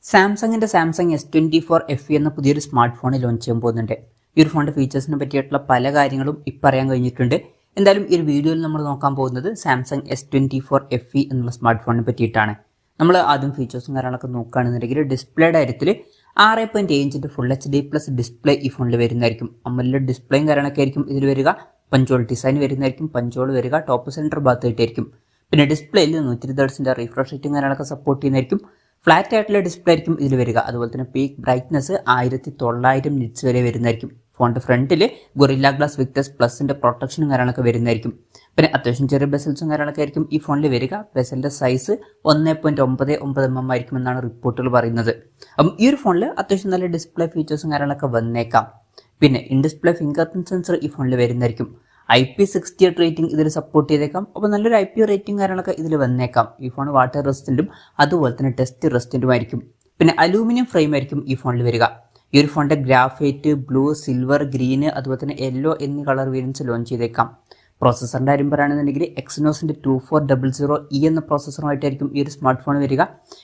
സാംസങ്ങിന്റെ Samsung S24 FE എന്ന പുതിയൊരു സ്മാർട്ട് ഫോൺ ലോഞ്ച് ചെയ്യാൻ പോകുന്നുണ്ട്. ഈ ഒരു ഫോണിന്റെ ഫീച്ചേഴ്സിനെ പറ്റിയിട്ടുള്ള പല കാര്യങ്ങളും ഇപ്പം അറിയാൻ കഴിഞ്ഞിട്ടുണ്ട്. എന്തായാലും ഈ ഒരു വീഡിയോയിൽ നമ്മൾ നോക്കാൻ പോകുന്നത് സാംസങ് S24 FE എന്നുള്ള സ്മാർട്ട് ഫോണിനെ പറ്റിയിട്ടാണ്. നമ്മൾ ആദ്യം ഫീച്ചേഴ്സും കാര്യങ്ങളൊക്കെ നോക്കുകയാണെന്നുണ്ടെങ്കിൽ ഡിസ്പ്ലേയുടെ കാര്യത്തിൽ 6.7 ഇഞ്ചിന്റെ ഫുൾ HD+ ഡിസ്പ്ലേ ഈ ഫോണിൽ വരുന്നതായിരിക്കും. AMOLED ഡിസ്പ്ലേയും കാര്യങ്ങളൊക്കെ ആയിരിക്കും ഇതിൽ വരിക. പഞ്ചോൾ ഡിസൈൻ വരുന്നതായിരിക്കും. പഞ്ചോൾ വരിക ടോപ്പ് സെൻറ്റർ ഭാഗത്തായിട്ടായിരിക്കും. പിന്നെ ഡിസ്പ്ലേയിൽ 120 Hz റിഫ്രഷ് റേറ്റും കാര്യങ്ങളൊക്കെ സപ്പോർട്ട് ചെയ്യുന്നതായിരിക്കും. ഫ്ലാറ്റ് ആയിട്ടുള്ള ഡിസ്പ്ലേ ആയിരിക്കും ഇതിൽ വരിക. അതുപോലെ തന്നെ പീക്ക് ബ്രൈറ്റ്നസ് 1900 നിറ്റ്സ് വരെ വരുന്നതായിരിക്കും. ഫോണിന്റെ ഫ്രണ്ടിൽ ഗൊറില്ല ഗ്ലാസ് വിക്ടസ് പ്ലസിന്റെ പ്രൊട്ടക്ഷനും കാര്യങ്ങളൊക്കെ വരുന്നതായിരിക്കും. പിന്നെ അത്യാവശ്യം ചെറിയ ബെസൽസും കാര്യങ്ങളൊക്കെ ആയിരിക്കും ഈ ഫോണിൽ വരിക. ബെസലിന്റെ സൈസ് 1.99 mm ആയിരിക്കും എന്നാണ് റിപ്പോർട്ടുകൾ പറയുന്നത്. അപ്പം ഈ ഒരു ഫോണിൽ അത്യാവശ്യം നല്ല ഡിസ്പ്ലേ ഫീച്ചേഴ്സും കാര്യങ്ങളൊക്കെ വന്നേക്കാം. പിന്നെ in display finger print sensor ഈ ഫോണിൽ വരുന്നതായിരിക്കും. IP68 റേറ്റിംഗ് ഇതിൽ സപ്പോർട്ട് ചെയ്തേക്കാം. അപ്പോൾ നല്ലൊരു IP റേറ്റിംഗ് കാര്യങ്ങളൊക്കെ ഇതിൽ വന്നേക്കാം. ഈ ഫോൺ വാട്ടർ റെസിസ്റ്റന്റും അതുപോലെ തന്നെ ടെസ്റ്റ് റെസിസ്റ്റന്റും ആയിരിക്കും. പിന്നെ അലൂമിനിയം ഫ്രെയിം ആയിരിക്കും ഈ ഫോണിൽ വരിക. ഈ ഒരു ഫോണിന്റെ ഗ്രാഫൈറ്റ്, ബ്ലൂ, സിൽവർ, ഗ്രീന് അതുപോലെ തന്നെ യെല്ലോ എന്നീ കളർ വേരിയൻസ് ലോഞ്ച് ചെയ്തേക്കാം. പ്രോസസ്സറിന്റെ കാര്യം പറയുകയാണെന്നുണ്ടെങ്കിൽ എക്സിനോസിന്റെ 2400E എന്ന പ്രോസസ്സറുമായിട്ടായിരിക്കും ഈ ഒരു സ്മാർട്ട് ഫോൺ വരിക.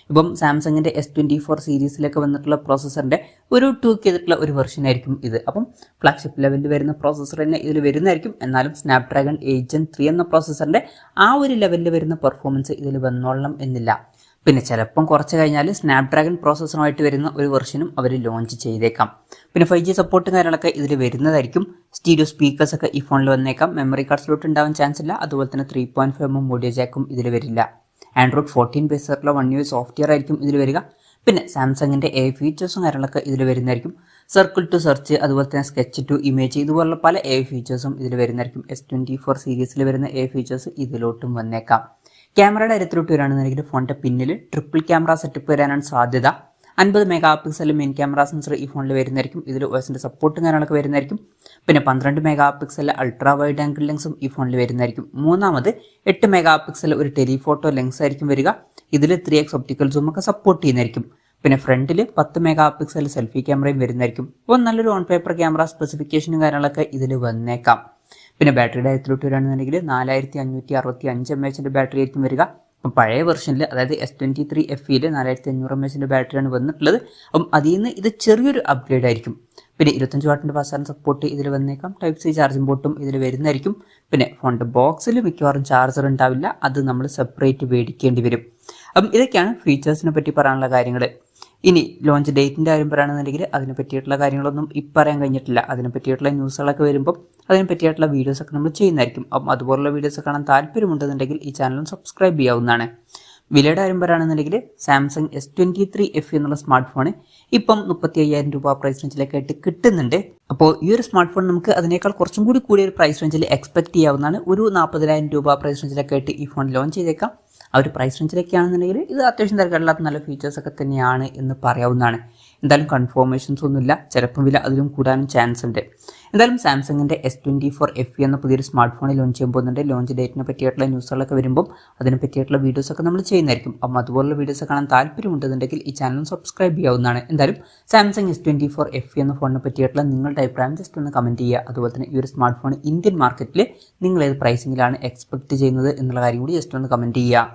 ഇപ്പം സാംസങ്ങിന്റെ S24 സീരീസിലൊക്കെ വന്നിട്ടുള്ള പ്രോസസ്സറിന്റെ ഒരു ട്യൂക്ക് ചെയ്തിട്ടുള്ള ഒരു വെർഷൻ ആയിരിക്കും ഇത്. അപ്പം ഫ്ലാഗ്ഷിപ്പ് ലെവലിൽ വരുന്ന പ്രോസസ്സർ തന്നെ ഇതിൽ വരുന്നതായിരിക്കും. എന്നാലും സ്നാപ്ഡ്രാഗൺ 8 Gen 3 എന്ന പ്രോസസ്സറിന്റെ ആ ഒരു ലെവലിൽ വരുന്ന പെർഫോമൻസ് ഇതിൽ വന്നോളണം എന്നില്ല. പിന്നെ ചിലപ്പം കുറച്ച് കഴിഞ്ഞാൽ സ്നാപ്ഡ്രാഗൺ പ്രോസസ്സറുമായിട്ട് വരുന്ന ഒരു വെർഷനും അവർ ലോഞ്ച് ചെയ്തേക്കാം. പിന്നെ 5G സപ്പോർട്ടും കാര്യങ്ങളൊക്കെ ഇതിൽ വരുന്നതായിരിക്കും. സ്റ്റീരിയോ സ്പീക്കേഴ്സ് ഒക്കെ ഈ ഫോണിൽ വന്നേക്കാം. മെമ്മറി കാർഡ് സ്ലോട്ട് ഉണ്ടാവാൻ ചാൻസ് ഇല്ല. അതുപോലെ തന്നെ 3.5 mm ഓഡിയോ ജാക്കും ഇതിൽ വരില്ല. ആൻഡ്രോയിഡ് 14 ബേസ് ആയിട്ടുള്ള 1 UI സോഫ്റ്റ്വെയർ ആയിരിക്കും ഇതിൽ വരിക. പിന്നെ സാംസങ്ങിന്റെ AI ഫീച്ചേഴ്സും കാര്യങ്ങളൊക്കെ ഇതിൽ വരുന്നതായിരിക്കും. സർക്കിൾ ടു സെർച്ച് അതുപോലെ തന്നെ സ്കെച്ച് ടു ഇമേജ് ഇതുപോലുള്ള പല AI ഫീച്ചേഴ്സും ഇതിൽ വരുന്നതായിരിക്കും. S24 സീരീസിൽ വരുന്ന AI ഫീച്ചേഴ്സ് ഇതിലോട്ടും വന്നേക്കാം. ക്യാമറയുടെ കാര്യത്തിലോട്ട് വരികയാണെന്നുണ്ടെങ്കിൽ ഫോണിന്റെ പിന്നിൽ ട്രിപ്പിൾ ക്യാമറ സെറ്റപ്പ് വരാനാണ് സാധ്യത. 50 MP മെയിൻ ക്യാമറ സെൻസർ ഈ ഫോണിൽ വരുന്നതായിരിക്കും. ഇതിൽ OSന്റെ സപ്പോർട്ടും കാര്യങ്ങളൊക്കെ വരുന്നതായിരിക്കും. പിന്നെ 12 MP അൾട്രാ വൈഡ് ആംഗിൾ ലെൻസും ഈ ഫോണിൽ വരുന്നതായിരിക്കും. മൂന്നാമത് 8 MP ഒരു ടെലിഫോട്ടോ ലെൻസ് ആയിരിക്കും വരിക. ഇതിൽ 3x ഒപ്റ്റിക്കൽ സൂം ഒക്കെ സപ്പോർട്ട് ചെയ്യുന്നതായിരിക്കും. പിന്നെ ഫ്രണ്ടിൽ 10 MP സെൽഫി ക്യാമറയും വരുന്നതായിരിക്കും. അപ്പോൾ നല്ലൊരു ഓൺ പേപ്പർ ക്യാമറ സ്പെസിഫിക്കേഷനും കാര്യങ്ങളൊക്കെ ഇതിൽ വന്നേക്കാം. പിന്നെ ബാറ്ററിയുടെ കാര്യത്തിലോട്ട് വരികയാണെന്നുണ്ടെങ്കിൽ 4565 mAh ബാറ്ററി ആയിരിക്കും വരിക. അപ്പം പഴയ വെർഷനിൽ അതായത് S23 FE 4500 mAh ബാറ്ററിയാണ് വന്നിട്ടുള്ളത്. അപ്പം അതിൽ നിന്ന് ഇത് ചെറിയൊരു അപ്ഗ്രേഡ് ആയിരിക്കും. പിന്നെ 25 വാട്ടിന്റെ ഫാസ്റ്റ് ചാർജിംഗ് സപ്പോർട്ട് ഇതിൽ വന്നേക്കാം. Type C ചാർജിംഗ് പോർട്ടും ഇതിൽ വരുന്നതായിരിക്കും. പിന്നെ ഫോണിന്റെ ബോക്സിൽ മിക്കവാറും ചാർജർ ഉണ്ടാവില്ല. അത് നമ്മൾ സെപ്പറേറ്റ് മേടിക്കേണ്ടി വരും. അപ്പം ഇതൊക്കെയാണ് ഫീച്ചേഴ്സിനെ പറ്റി പറയാനുള്ള കാര്യങ്ങൾ. ഇനി ലോഞ്ച് ഡേറ്റിൻ്റെ കാര്യം പറയുകയാണെന്നുണ്ടെങ്കിൽ അതിനെ പറ്റിയിട്ടുള്ള കാര്യങ്ങളൊന്നും ഇപ്പം പറയാൻ കഴിഞ്ഞിട്ടില്ല. അതിനെ പറ്റിയിട്ടുള്ള ന്യൂസുകളൊക്കെ വരുമ്പം അതിനെ പറ്റിയിട്ടുള്ള വീഡിയോസൊക്കെ നമ്മൾ ചെയ്യുന്നതായിരിക്കും. അപ്പം അതുപോലുള്ള വീഡിയോസ് കാണാൻ താല്പര്യമുണ്ടെന്നുണ്ടെങ്കിൽ ഈ ചാനലും സബ്സ്ക്രൈബ് ചെയ്യാവുന്നതാണ്. വിലയുടെ കാര്യം പറയുകയാണെന്നുണ്ടെങ്കിൽ സാംസങ് S23 FE എന്നുള്ള സ്മാർട്ട് ഫോൺ ഇപ്പം 35,000 രൂപ പ്രൈസ് റേഞ്ചിലേക്കായിട്ട് കിട്ടുന്നുണ്ട്. അപ്പോൾ ഈ ഒരു സ്മാർട്ട് ഫോൺ നമുക്ക് അതിനേക്കാൾ കുറച്ചും കൂടി കൂടിയൊരു പ്രൈസ് റേഞ്ചിൽ എക്സ്പെക്ട് ചെയ്യാവുന്നതാണ്. ഒരു 40,000 രൂപ പ്രൈസ് റേഞ്ചിലേക്കായിട്ട് ഈ ഫോൺ ലോഞ്ച് ചെയ്തേക്കാം. ആ ഒരു പ്രൈസ് റേഞ്ചിലേക്കാണെന്നുണ്ടെങ്കിൽ ഇത് അത്യാവശ്യം തിരക്കില്ലാത്ത നല്ല ഫീച്ചേഴ്സൊക്കെ തന്നെയാണ് എന്ന് പറയാവുന്നതാണ്. എന്തായാലും കൺഫർമേഷൻസ് ഒന്നുമില്ല. ചിലപ്പം വില അതിലും കൂടാനും ചാൻസ് ഉണ്ട്. എന്തായാലും സാംസങ്ങിന്റെ S24 FE എന്ന പുതിയൊരു സ്മാർട്ട് ഫോൺ ലോഞ്ച് ചെയ്യാൻ പോകുന്നുണ്ട്. ലോഞ്ച് ഡേറ്റിനെ പറ്റിയിട്ടുള്ള ന്യൂസുകളൊക്കെ വരുമ്പോൾ അതിനെ പറ്റിയിട്ടുള്ള വീഡിയോസൊക്കെ നമ്മൾ ചെയ്യുന്നതായിരിക്കും. അപ്പം അതുപോലുള്ള വീഡിയോസ് കാണാൻ താല്പര്യമുണ്ടെന്നുണ്ടെങ്കിൽ ഈ ചാനലും സബ്സ്ക്രൈബ് ചെയ്യാവുന്നതാണ്. എന്തായാലും സാംസങ് S24 FE എന്ന ഫോണിനെ പറ്റിയിട്ടുള്ള നിങ്ങളുടെ അഭിപ്രായം ജസ്റ്റ് ഒന്ന് കമൻറ്റ് ചെയ്യുക. അതുപോലെ തന്നെ ഈ ഒരു സ്മാർട്ട് ഫോൺ ഇന്ത്യൻ മാർക്കറ്റിൽ നിങ്ങൾ ഏത് പ്രൈസിങ്ങിലാണ് എക്സ്പെക്ട് ചെയ്യുന്നത് എന്നുള്ള കാര്യം കൂടി ജസ്റ്റ് ഒന്ന് കമൻറ്റ് ചെയ്യുക.